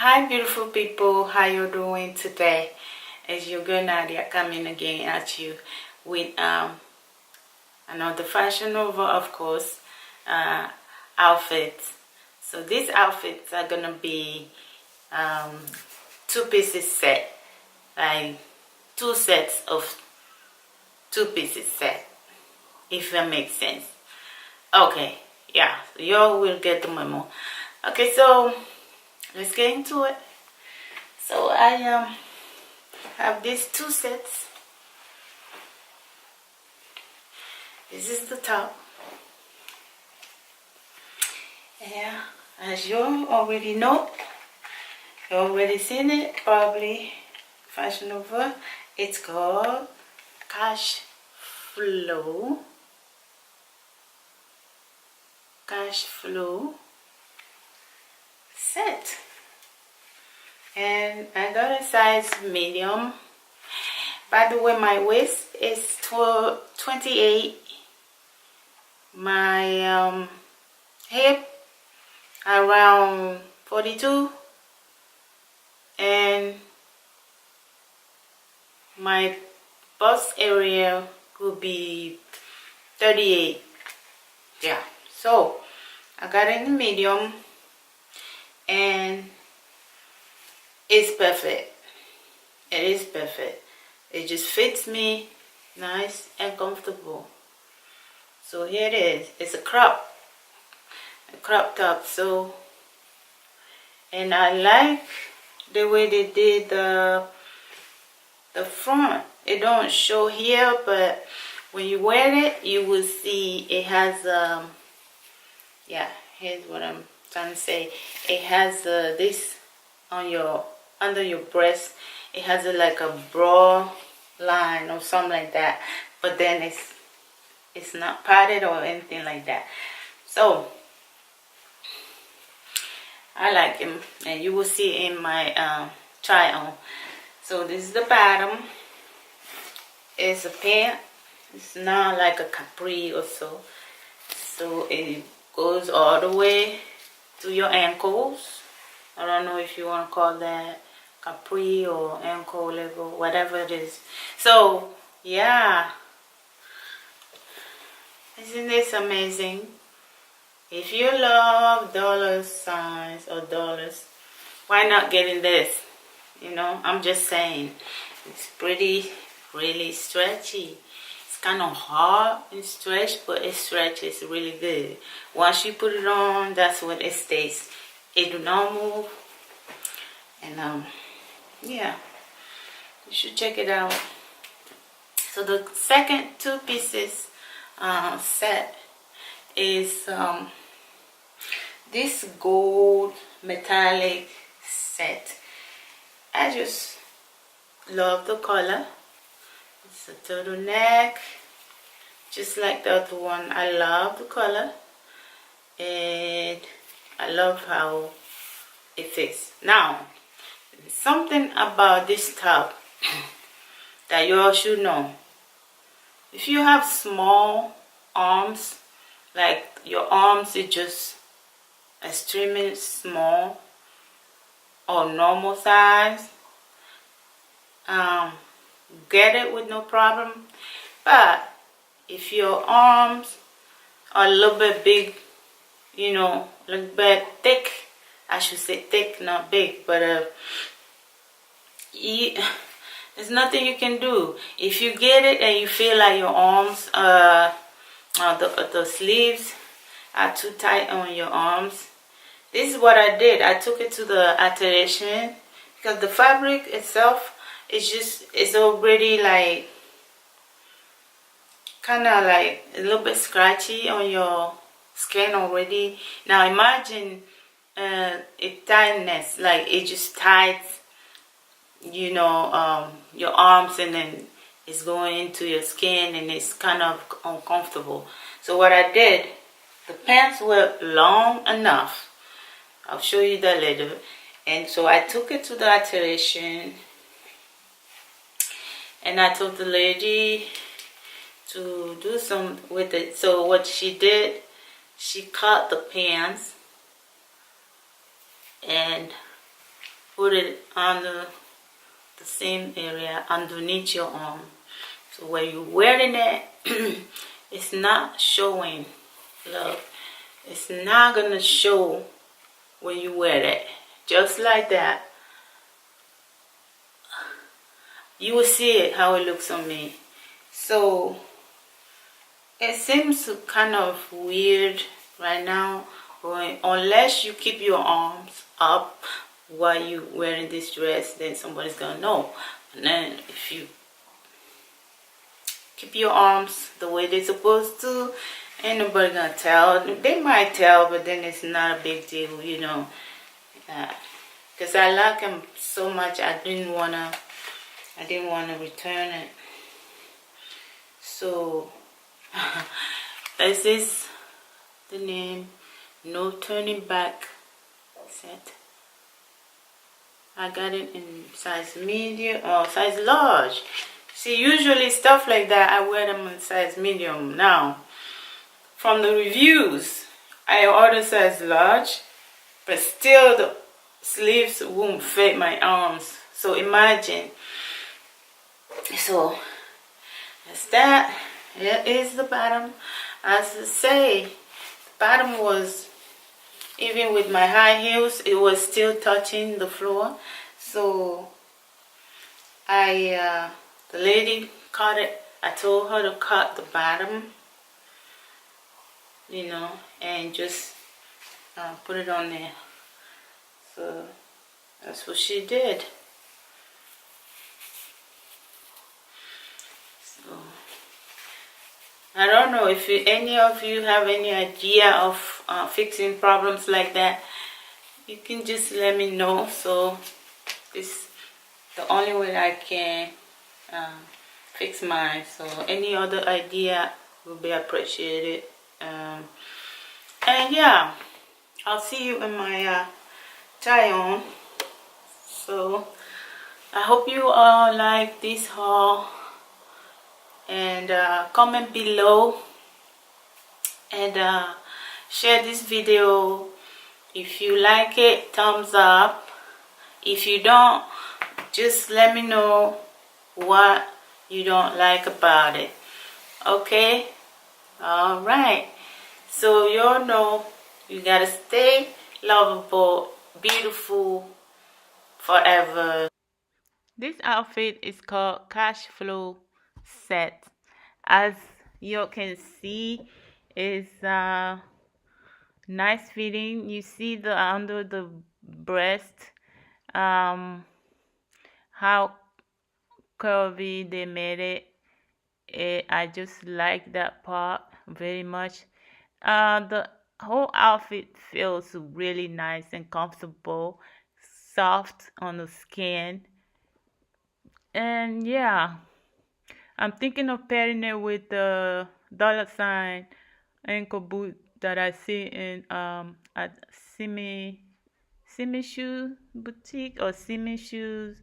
Hi beautiful people, how you doing today? It's your girl Nadia coming again at you with another fashion nova, of course, outfits. So these outfits are gonna be two pieces set, like two sets of two pieces set, if that makes sense. Okay, yeah, so y'all will get the memo. Okay, so let's get into it. So I have these two sets. This is the top. Yeah, as you already know, you already seen it probably. Fashion Nova. It's called Cash Flow. Cash Flow set. And I got a size medium. By the way, my waist is 28. My hip around 42, and my bust area will be 38. Yeah, so I got it in the medium and it's perfect. It is perfect. It just fits me nice and comfortable. So here it is. It's a crop top. So, and I like the way they did the front. It don't show here, but when you wear it, you will see it has yeah, here's what I'm trying to say. It has this on your under your breast. It has like a bra line or something like that, but then it's not padded or anything like that. So I like him, and you will see in my try on. So this is the bottom. It's a pant. It's not like a capri or so. So it goes all the way to your ankles. I don't know if you want to call that capri or ankle level, whatever it is. So yeah, isn't this amazing? If you love dollar signs or dollars, why not getting this? You know, I'm just saying, it's pretty, really stretchy. It's kind of hard and stretched, but it stretches really good. Once you put it on, that's when it stays. It do not move. And yeah, you should check it out. So the second two pieces set is this gold metallic set. I just love the color. It's a turtleneck, just like the other one. I love the color, and I love how it fits. Now, something about this top that you all should know. If you have small arms, like your arms is just extremely small or normal size, get it with no problem. But if your arms are a little bit big, you know, a little bit thick, I should say thick, not big, but there's nothing you can do. If you get it and you feel like your arms, the sleeves are too tight on your arms, this is what I did. I took it to the Alteration, because the fabric itself is just, it's already like kind of like a little bit scratchy on your skin already. Now imagine it tightness, like it just tights, you know, your arms, and then it's going into your skin, and it's kind of uncomfortable. So what I did, the pants were long enough. I'll show you that later. And so I took it to the Alteration, and I told the lady to do some with it. So what she did, she cut the pants and put it under the same area underneath your arm. So when you're wearing it, it's not showing. Look, it's not gonna show when you wear it. Just like that. You will see it how it looks on me. So it seems kind of weird right now, unless you keep your arms up while you wearing this dress, then somebody's gonna know. And then if you keep your arms the way they're supposed to, ain't nobody gonna tell. They might tell, but then it's not a big deal, you know. Because I like them so much, I didn't wanna return it. So this is the name, No Turning Back set. I got it in size medium or size large. See, usually stuff like that I wear them in size medium. Now from the reviews I ordered size large, but still the sleeves won't fit my arms. So imagine. So that's that. Here is the bottom. As I say, the bottom was, even with my high heels, it was still touching the floor. So the lady cut it. I told her to cut the bottom, you know, and just put it on there. So that's what she did. So I don't know if any of you have any idea of fixing problems like that. You can just let me know. So it's the only way I can fix mine. So any other idea will be appreciated. And yeah, I'll see you in my try on. So I hope you all like this haul, and comment below, and share this video. If you like it, thumbs up. If you don't, just let me know what you don't like about it. Okay? Alright. So you all know you gotta stay lovable, beautiful forever. This outfit is called Cash Flow Set. As you can see, it's nice fitting. You see the under the breast, how curvy they made it. I just like that part very much. The whole outfit feels really nice and comfortable, soft on the skin. And yeah, I'm thinking of pairing it with the $ ankle boot that I see in at Simi Shoe Boutique or Simi Shoes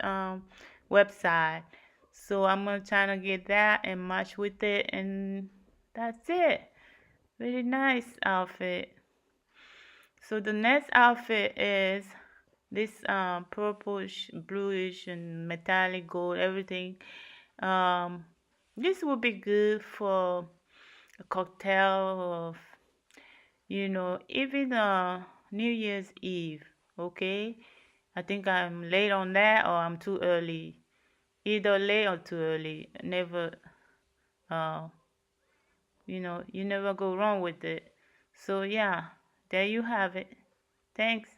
website. So I'm gonna try to get that and match with it, and that's it. Really nice outfit. So the next outfit is this purplish, bluish, and metallic gold, everything. This would be good for a cocktail of, you know, even New Year's Eve. Okay, I think I'm late on that, or I'm too early. Either late or too early. Never, uh, you know, you never go wrong with it. So yeah, there you have it. Thanks.